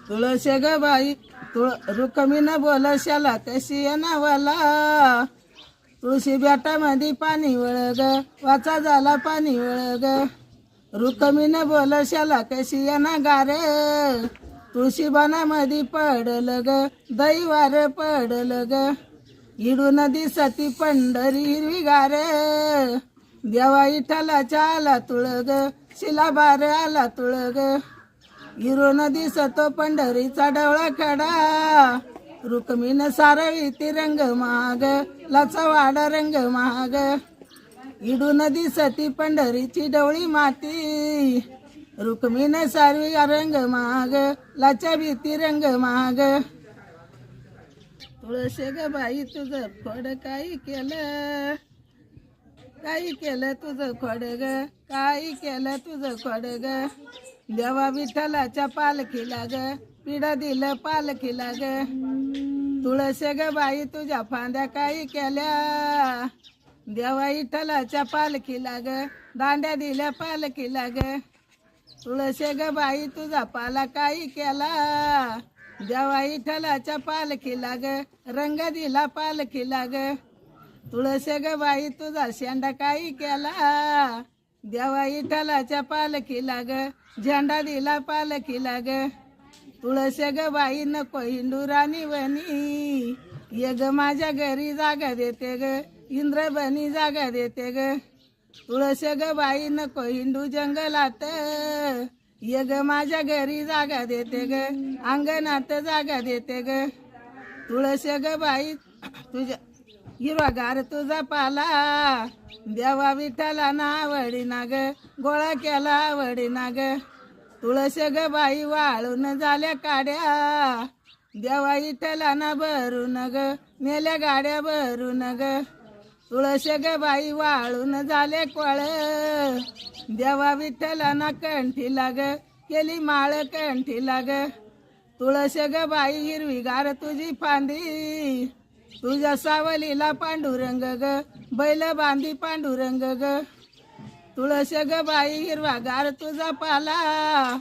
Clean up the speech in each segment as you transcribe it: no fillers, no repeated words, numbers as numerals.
तुळशी ग बाई रुक्मिणी बोलशाला कशी नावाला तुळशी बेटामध्ये पाणी वळग वाचा झाला पाणी वळग रुक्मिणी बोलशाला कशी ना गार तुळशी बनामध्ये पडल ग दैवार पडल ग इडून दिसती पंढरी हिरवी गार देवा विठ्ठलाच्या आला तुळग शिलाबार आला तुळग हिरोन दिसतो पंढरीचा डवळा खडा रुक्मिणी सारवी ती रंग महाग लाचा वाडा रंग महाग इडून दिसती पंढरीची डवळी माती रुक्मिणी सारवी रंग महाग लाचा भीती रंग महाग तुळशी ग बाई तुझं खोड काही केलं तुझं खोड ग काही केलं तुझं खोड ग देवा विठ्ठलाच्या पालखीला ग पिढा दिलं पालखीला ग तुळशी ग बाई तुझ्या फांद्या काही केल्या देवा विठ्ठलाच्या पालखीला ग दांड्या दिल्या पालखीला ग तुळशी ग बाई तुझा पाला काही केला देवा विठ्ठलाच्या पालखीला ग रंग दिला पालखीला ग तुळशी ग बाई तुझा शेंडा काही केला देवा विठ्ठलाच्या पालखीला ग झेंडा दिला पालखीला ग तुळशी ग बाई नको हिंदू राणी वनी ये ग माझ्या घरी जागा देते ग इंद्र बनी जागा देते ग तुळशी ग बाई नको हिंदू जंगलात ये ग माझ्या घरी जागा देते ग अंगणात जागा देते ग तुळशी ग बाई तुझ्या हिरवागार तुझा पाला देवा विठ्ठला ना आवडीना ग गोळा केला आवडीना ग तुळशी ग बाई वाळून झाल्या काड्या देवा विठ्ठला ना भरून ग नेल्या गाड्या भरून ग तुळशी ग बाई वाळून झाले कोळ देवा विठ्ठला ना कंठीला ग केली माळ कंठीला ग तुळशी ग बाई हिरवीगार तुझी फांदी तुझ्या सावलीला पांडुरंग ग बैल बांधी पांडुरंग ग तुळशी ग बाई हिरवागार तुझा पाला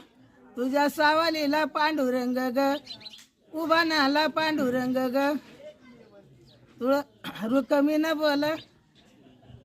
तुझ्या सावलीला पांडुरंग ग उभा नाला पांडुरंग ग रुक्मिणी